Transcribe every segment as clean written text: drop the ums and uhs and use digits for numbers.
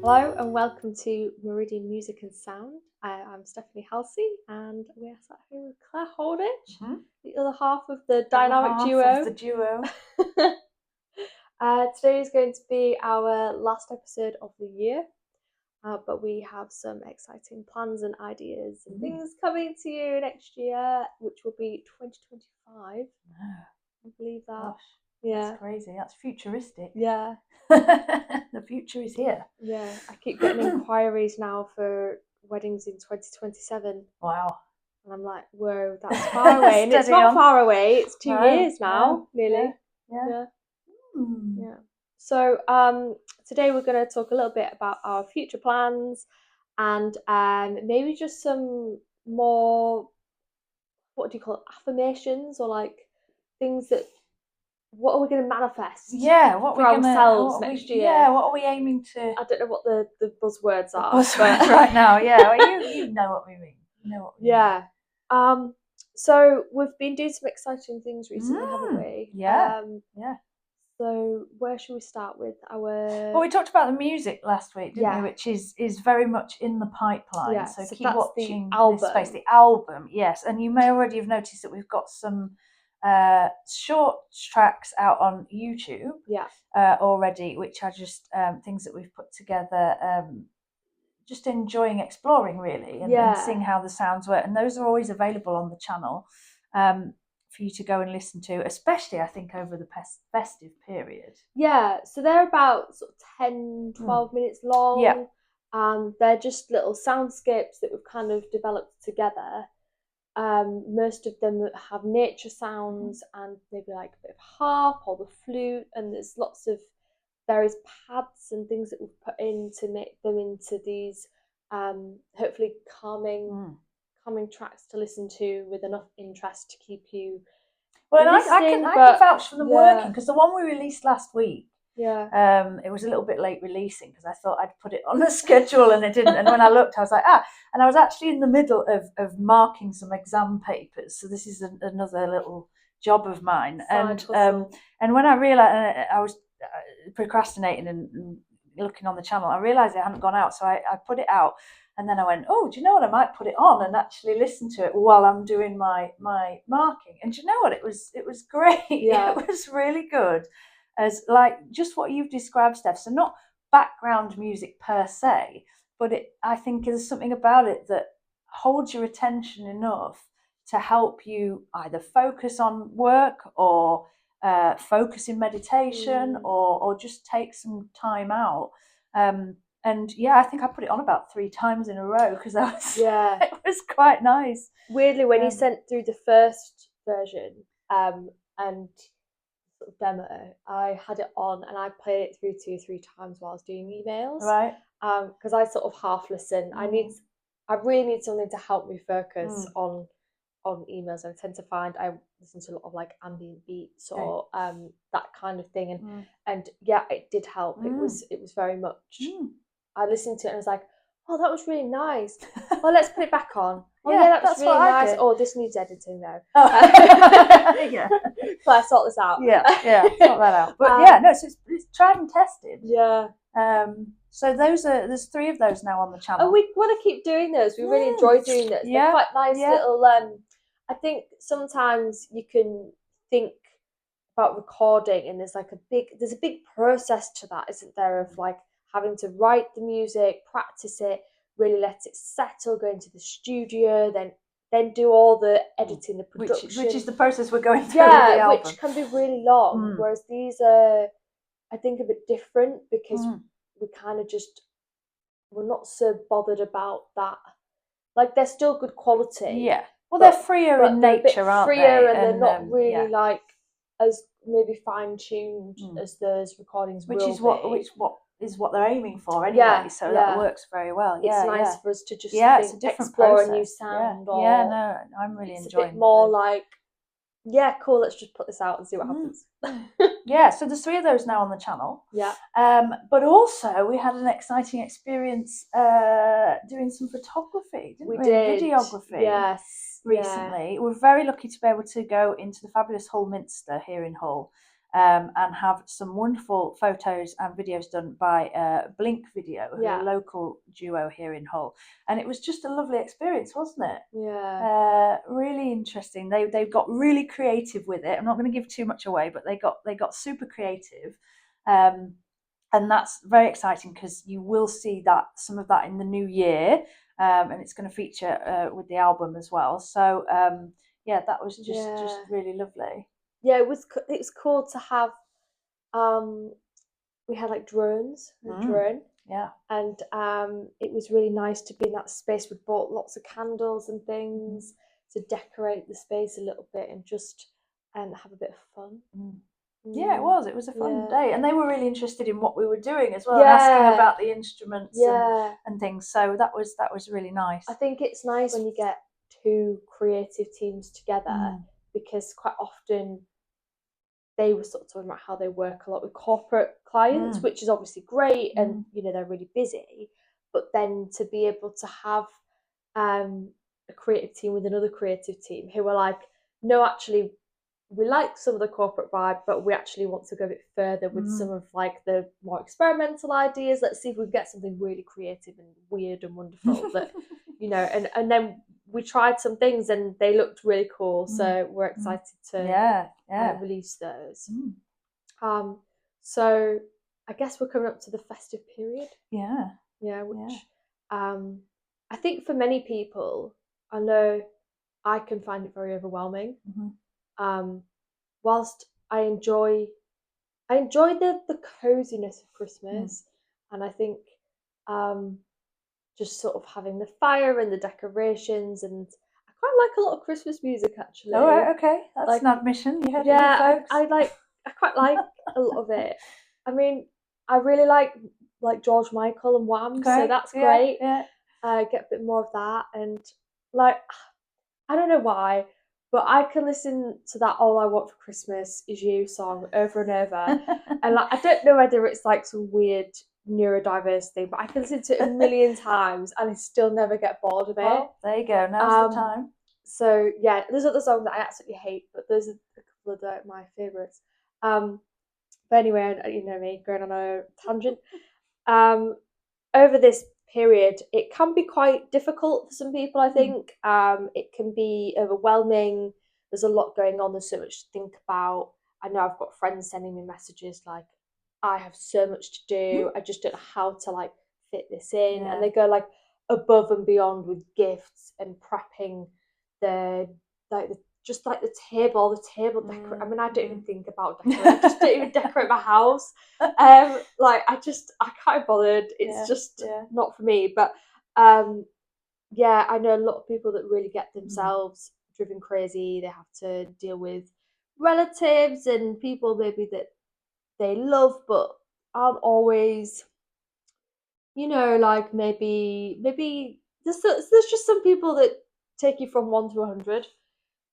Hello and welcome to Meridian Music Sound. I'm Stephanie Halsey and we're sat here with Claire Holdich, the other half of the dynamic duo. Today is going to be our last episode of the year, but we have some exciting plans and ideas and things coming to you next year, which will be 2025. I believe that. Gosh, yeah, that's crazy. That's futuristic. Yeah. The future is here. Yeah, I keep getting inquiries now for weddings in 2027. Wow. And I'm like, whoa, that's far away. And it's not far away. It's 2 years now, nearly. Yeah. Yeah. So today we're going to talk a little bit about our future plans and maybe just some more, what do you call it, affirmations or like things that, what are we going to manifest for ourselves next year? Yeah, what are we aiming to... I don't know what the buzzwords are. Buzzwords right now, yeah. Well, you know what we mean. Yeah. So we've been doing some exciting things recently, haven't we? Yeah. So where should we start with our... Well, we talked about the music last week, didn't we? Which is very much in the pipeline. Yeah, so keep that's watching the this space. The album, yes. And you may already have noticed that we've got some short tracks out on YouTube already, which are just things that we've put together, just enjoying exploring really and seeing how the sounds work. And those are always available on the channel for you to go and listen to, especially I think over the festive period. Yeah, so they're about sort of 10, 12 minutes long. Yeah. They're just little soundscapes that we've kind of developed together. Most of them have nature sounds and maybe like a bit of harp or the flute, and there's lots of various pads and things that we've put in to make them into these hopefully calming tracks to listen to with enough interest to keep you listening. I can vouch for them working, because the one we released last week, it was a little bit late releasing because I thought I'd put it on the schedule and it didn't. And when I looked, I was like, and I was actually in the middle of marking some exam papers. So this is another little job of mine. And when I realised I was procrastinating and looking on the channel, I realised it hadn't gone out. So I put it out. And then I went, do you know what? I might put it on and actually listen to it while I'm doing my marking. And do you know what? It was great. Yeah. It was really good. As like just what you've described, Steph. So not background music per se, but I think there's something about it that holds your attention enough to help you either focus on work or focus in meditation or just take some time out. And I think I put it on about 3 times in a row because it was quite nice. Weirdly, when you sent through the first version and sort of demo, I had it on and I played it through 2 or 3 times while I was doing emails. Right. Because I sort of half listen. I really need something to help me focus on emails. I tend to find I listen to a lot of like ambient beats or that kind of thing, and it did help. It was very much. I listened to it and I was like, oh, that was really nice. Well, let's put it back on. Oh that was really nice. Oh, this needs editing though. Yeah. So I sort this out. Yeah, sort that out. But so it's tried and tested. Yeah. So there's 3 of those now on the channel. And we want to keep doing those. We really enjoy doing those. They're quite nice little. I think sometimes you can think about recording, and there's a big process to that, isn't there? Of like having to write the music, practice it, really let it settle, go into the studio, then do all the editing, the production, which is the process we're going through. Yeah, which can be really long. Whereas these are, I think, a bit different because we kind of we're not so bothered about that. Like they're still good quality. Yeah. Well, they're freer in nature, aren't they? Freer, and they're not really like as maybe fine tuned as those recordings. Which is what they're aiming for anyway. So that works very well. It's nice for us to just it's a different explore process. a new sound. No, I'm really enjoying it. A bit more like, cool, let's just put this out and see what happens. So there's 3 of those now on the channel. Yeah. But also we had an exciting experience doing some photography, didn't we? Did. Videography. Yes. Recently. We're very lucky to be able to go into the fabulous Hull Minster here in Hull and have some wonderful photos and videos done by Blink Video, who are a local duo here in Hull. And it was just a lovely experience, wasn't it? Yeah. Really interesting. They got really creative with it. I'm not going to give too much away, but they got super creative. And that's very exciting because you will see some of that in the new year, and it's going to feature with the album as well. So that was just really lovely. Yeah, it was cool to have. We had like drones, drone. Yeah. And it was really nice to be in that space. We bought lots of candles and things to decorate the space a little bit and just have a bit of fun. Yeah, it was a fun day, and they were really interested in what we were doing as well, and asking about the instruments and things. So that was really nice. I think it's nice when you get two creative teams together, because quite often they were sort of talking about how they work a lot with corporate clients, which is obviously great, and they're really busy. But then to be able to have a creative team with another creative team who are like, no, actually, we like some of the corporate vibe, but we actually want to go a bit further with some of like the more experimental ideas. Let's see if we can get something really creative and weird and wonderful that, and then we tried some things and they looked really cool. So we're excited to release those. So I guess we're coming up to the festive period. Which I think for many people, I know I can find it very overwhelming. Whilst I enjoy the coziness of Christmas, and I think just sort of having the fire and the decorations, and I quite like a lot of Christmas music actually. Oh, right, okay, that's an admission. You heard it, folks. I quite like a lot of it. I mean, I really like George Michael and Wham, so that's great. Get a bit more of that, and like, I don't know why, but I can listen to that "All I Want for Christmas Is You" song over and over, and like, I don't know whether it's like some weird neurodiverse thing, but I can listen to it a million times and I still never get bored of it. Well, there you go. Now's the time. So yeah, there's other songs that I absolutely hate, but there's a couple of my favourites. But anyway, you know me, going on a tangent. Over this period, it can be quite difficult for some people, I think. It can be overwhelming. There's a lot going on. There's so much to think about. I know I've got friends sending me messages like, I have so much to do. I just don't know how to like fit this in. And they go like above and beyond with gifts and prepping the table decorate. I mean, I don't even think about decorating. I just don't even decorate my house. I can't be bothered. It's just not for me. But I know a lot of people that really get themselves driven crazy. They have to deal with relatives and people maybe that they love but aren't always, like maybe there's just some people that take you from 1 to 100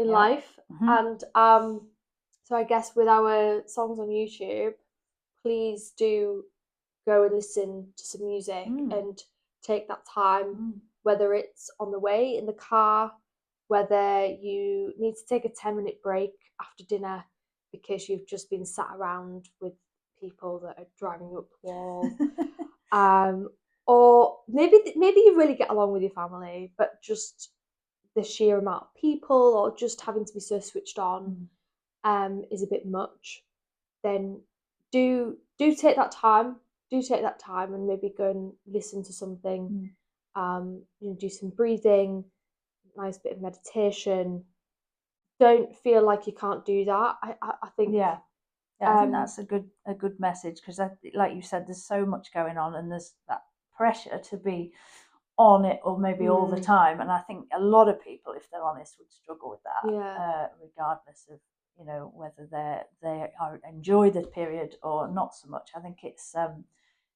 in life. And so I guess with our songs on YouTube, please do go and listen to some music and take that time, whether it's on the way in the car, whether you need to take a 10-minute break after dinner because you've just been sat around with people that are driving you up the wall. Or maybe you really get along with your family, but just the sheer amount of people or just having to be so switched on is a bit much. Then do take that time. Do take that time and maybe go and listen to something. Do some breathing, nice bit of meditation. Don't feel like you can't do that. I think I think that's a good message, because like you said, there's so much going on and there's that pressure to be on it or maybe all the time, and I think a lot of people, if they're honest, would struggle with that, regardless of whether they enjoy the period or not so much. I think it's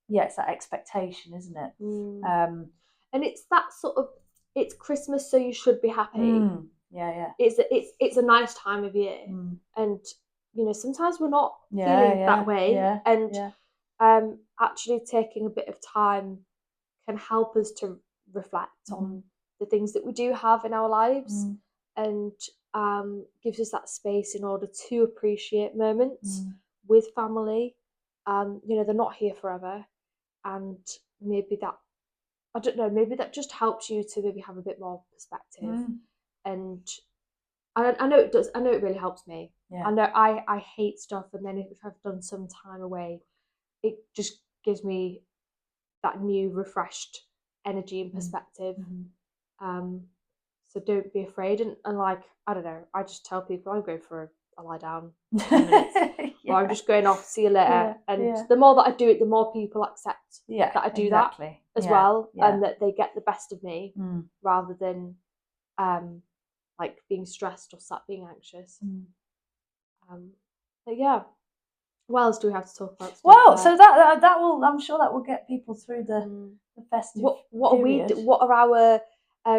it's that expectation, isn't it? And it's that sort of, it's Christmas, so you should be happy. It's a nice time of year, and sometimes we're not feeling that way, and actually taking a bit of time can help us to reflect on the things that we do have in our lives, and gives us that space in order to appreciate moments with family, you know, they're not here forever, and maybe that, I don't know, maybe that just helps you to maybe have a bit more perspective. And I know it does. I know it really helps me. Yeah. I know I hate stuff, and then if I've done some time away, it just gives me that new, refreshed energy and perspective. So don't be afraid. And like, I don't know, I just tell people I'm going for a lie down 10 minutes. Or I'm just going off, see you later. And the more that I do it, the more people accept that I do that as well, and that they get the best of me rather than like being stressed or sat being anxious. But yeah. What else do we have to talk about? Well, so that will, I'm sure that will get people through the festive what period. What are our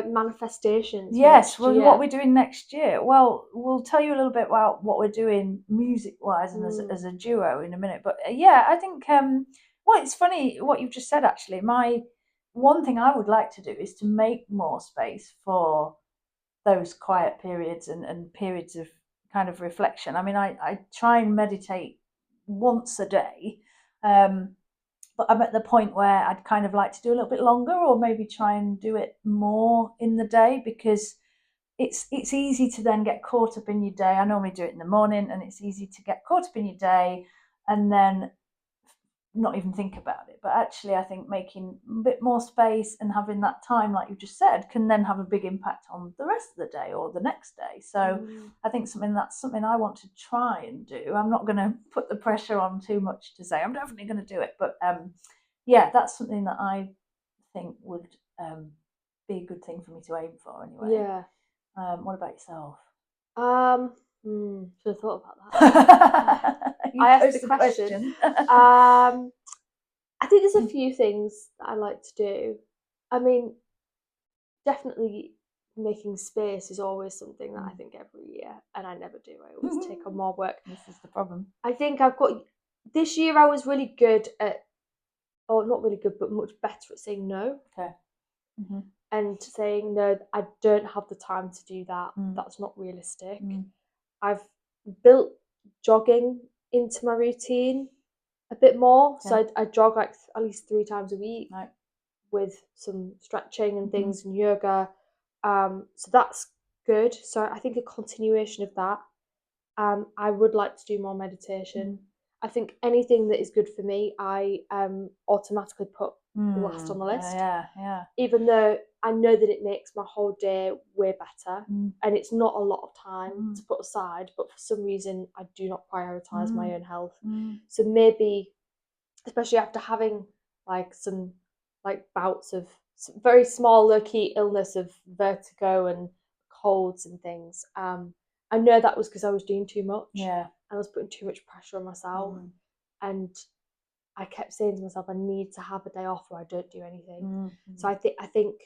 manifestations? Yes, well, what we're doing next year. Well, we'll tell you a little bit about what we're doing music-wise and as a duo in a minute. But yeah, I think well, it's funny what you've just said. Actually, my one thing I would like to do is to make more space for those quiet periods and periods of kind of reflection. I mean, I try and meditate once a day, but I'm at the point where I'd kind of like to do a little bit longer, or maybe try and do it more in the day, because it's easy to then get caught up in your day. I normally do it in the morning, and it's easy to get caught up in your day and then not even think about it. But actually, I think making a bit more space and having that time, like you just said, can then have a big impact on the rest of the day or the next day. So I think that's something I want to try and do. I'm not going to put the pressure on too much to say I'm definitely going to do it, but yeah, that's something that I think would be a good thing for me to aim for anyway. Yeah. What about yourself? Should have thought about that. I asked the question. I think there's a few things that I like to do. I mean, definitely making space is always something that I think every year, and I never do. I always take on more work. This is the problem. I think this year I was really good at, or not really good, but much better at saying no. Okay. And saying, no, I don't have the time to do that. That's not realistic. I've built jogging into my routine a bit more. Okay. So I jog like at least 3 times a week, with some stretching and things and yoga. So that's good. So I think a continuation of that. I would like to do more meditation. I think anything that is good for me, I automatically put last on the list. Yeah. Even though I know that it makes my whole day way better, and it's not a lot of time to put aside, but for some reason I do not prioritise my own health. So maybe, especially after having like some like bouts of very small low-key illness of vertigo and colds and things, I know that was because I was doing too much. Yeah. I was putting too much pressure on myself, and I kept saying to myself, I need to have a day off where I don't do anything. So I think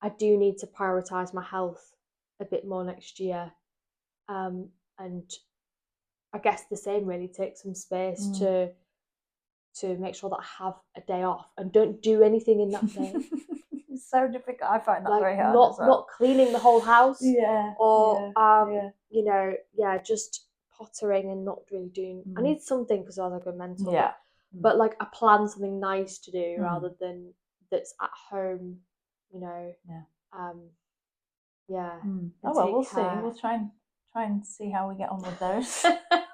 I do need to prioritise my health a bit more next year, and I guess the same, really, take some space to make sure that I have a day off and don't do anything in that day. It's so difficult. I find that like very hard. Not cleaning the whole house. Or you know, just pottering and not really doing. I need something because I go mental. Yeah. But like I plan something nice to do rather than that's at home. You know. Yeah. Oh well, we'll see. We'll try and see how we get on with those.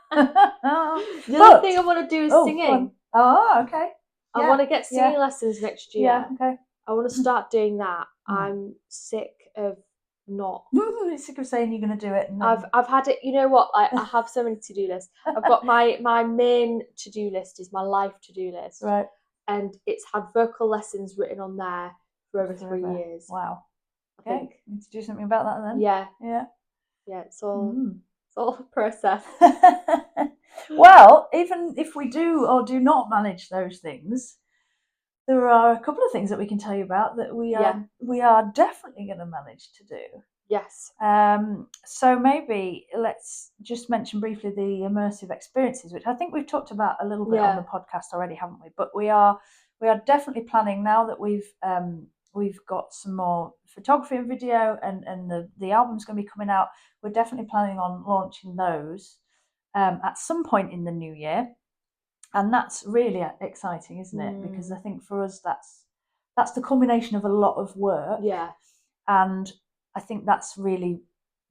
The other thing I want to do is singing. Oh, okay. I want to get singing lessons next year. Yeah, okay. I want to start doing that. I'm sick of not. You're sick of saying you're going to do it. And then... I've had it. You know what? I have so many to-do lists. I've got my main to-do list is my life to-do list. Right. And it's had vocal lessons written on there for over 3 years. Wow. Okay. I think. Need to do something about that then. Yeah. Yeah. Yeah. It's all a process. Well, even if we do or do not manage those things, there are a couple of things that we can tell you about that we are definitely going to manage to do. Yes. So maybe let's just mention briefly the immersive experiences, which I think we've talked about a little bit on the podcast already, haven't we? But we are definitely planning, now that we've got some more photography and video, and the album's going to be coming out. We're definitely planning on launching those at some point in the new year. And that's really exciting, isn't it? Because I think for us, that's the culmination of a lot of work. Yeah. And I think that's really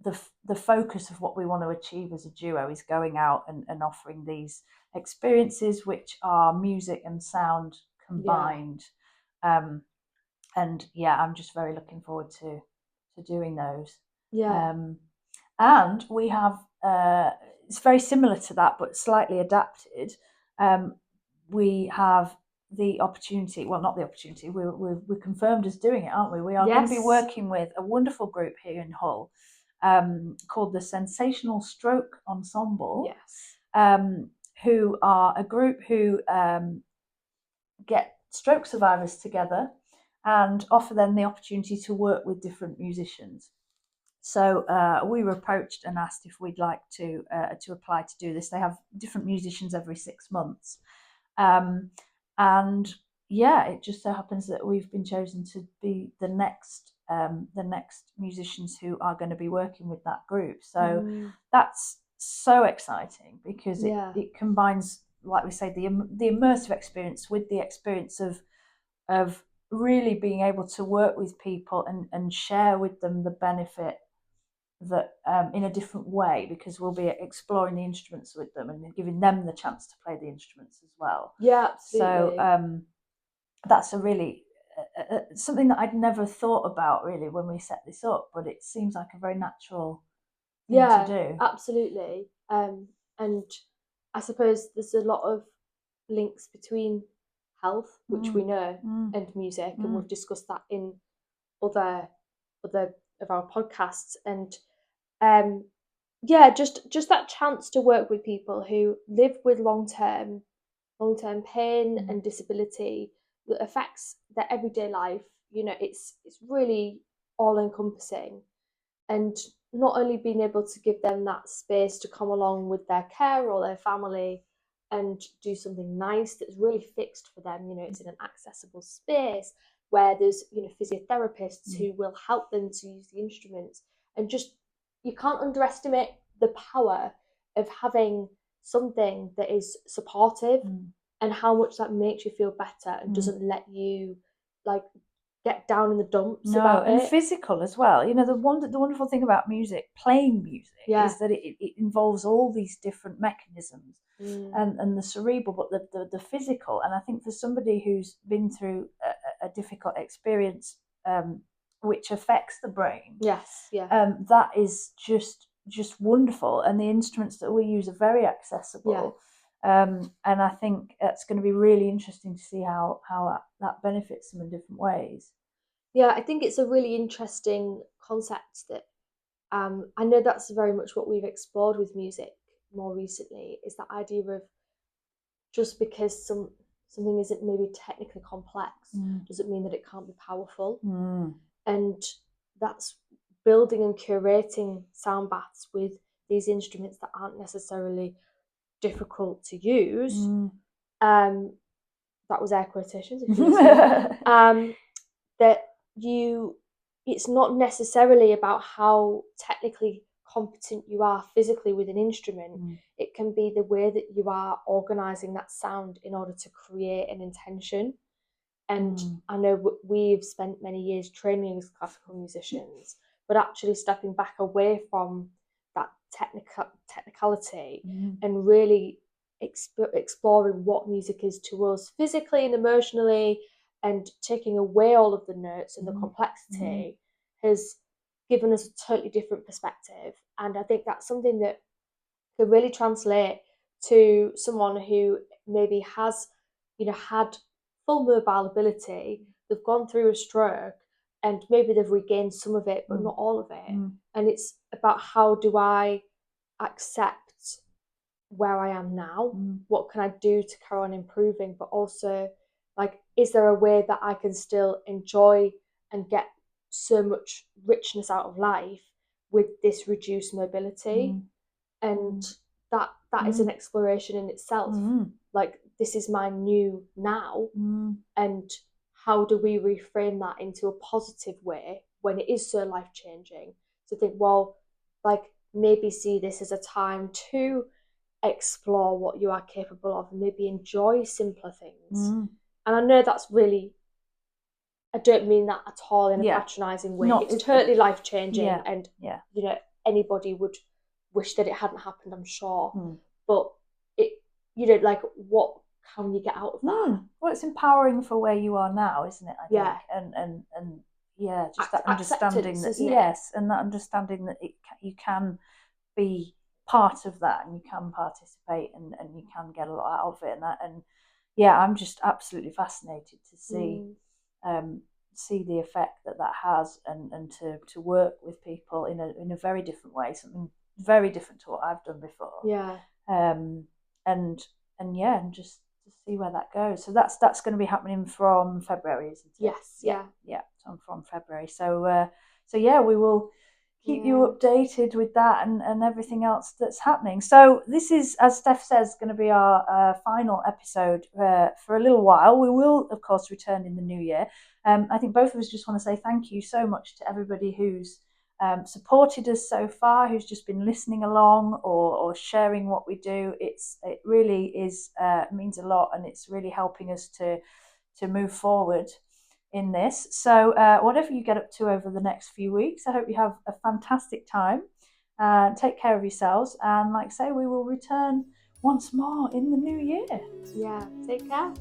the focus of what we want to achieve as a duo, is going out and offering these experiences which are music and sound combined. And yeah, I'm just very looking forward to doing those. Yeah. And we have it's very similar to that, but slightly adapted. We have the opportunity, well, not the opportunity, we're confirmed as doing it, aren't we? We are going to be working with a wonderful group here in Hull called the Sensational Stroke Ensemble. Yes. Who are a group who get stroke survivors together and offer them the opportunity to work with different musicians. So we were approached and asked if we'd like to apply to do this. They have different musicians every 6 months, and yeah, it just so happens that we've been chosen to be the next musicians who are going to be working with that group. So that's so exciting, because it combines, like we say, the immersive experience with the experience of really being able to work with people and share with them the benefit that in a different way, because we'll be exploring the instruments with them and giving them the chance to play the instruments as well. Yeah, absolutely. So that's a really something that I'd never thought about really when we set this up, but it seems like a very natural thing to do. Absolutely. And I suppose there's a lot of links between health, which we know, and music, and we've discussed that in other of our podcasts. And just that chance to work with people who live with long-term pain and disability that affects their everyday life. It's really all encompassing, and not only being able to give them that space to come along with their care or their family and do something nice that's really fixed for them. It's in an accessible space where there's physiotherapists who will help them to use the instruments. And just, you can't underestimate the power of having something that is supportive and how much that makes you feel better and doesn't let you get down in the dumps about and it. Physical as well. The wonderful thing about playing music, is that it involves all these different mechanisms and the cerebral, but the physical. And I think for somebody who's been through a difficult experience, which affects the brain, that is just wonderful. And the instruments that we use are very accessible. And I think it's going to be really interesting to see how that benefits them in different ways. Yeah, I think it's a really interesting concept that I know that's very much what we've explored with music more recently, is the idea of just because something isn't maybe technically complex doesn't mean that it can't be powerful. And that's building and curating sound baths with these instruments that aren't necessarily difficult to use. That was air quotations, if you listen. That it's not necessarily about how technically competent you are physically with an instrument. It can be the way that you are organizing that sound in order to create an intention. And I know we've spent many years training as classical musicians, but actually stepping back away from that technicality and really exploring what music is to us physically and emotionally, and taking away all of the notes and the complexity has given us a totally different perspective. And I think that's something that could really translate to someone who maybe has had full mobile ability, they've gone through a stroke, and maybe they've regained some of it but not all of it. And it's about, how do I accept where I am now? What can I do to carry on improving? But also, is there a way that I can still enjoy and get so much richness out of life with this reduced mobility? And that is an exploration in itself. This is my new now, and how do we reframe that into a positive way when it is so life-changing? To think, well, maybe see this as a time to explore what you are capable of and maybe enjoy simpler things. And I know that's really, I don't mean that at all in a patronising way. It's totally life-changing, and you know, anybody would wish that it hadn't happened, I'm sure. But it, you know, like, what can you get out of that? Well, it's empowering for where you are now, isn't it? I think, and just that understanding that and that understanding that you can be part of that, and you can participate, and you can get a lot out of it, and I'm just absolutely fascinated to see the effect that has, and to work with people in a very different way, something very different to what I've done before. And just to see where that goes. So that's going to be happening from February, isn't it? Yes. From February. So we will keep you updated with that and everything else that's happening. So this is, as Steph says, going to be our final episode for a little while. We will, of course, return in the new year. I think both of us just want to say thank you so much to everybody who's supported us so far, who's just been listening along or sharing what we do. It really is means a lot, and it's really helping us to move forward in this. So whatever you get up to over the next few weeks, I hope you have a fantastic time. Take care of yourselves, and like I say, we will return once more in the new year. Take care.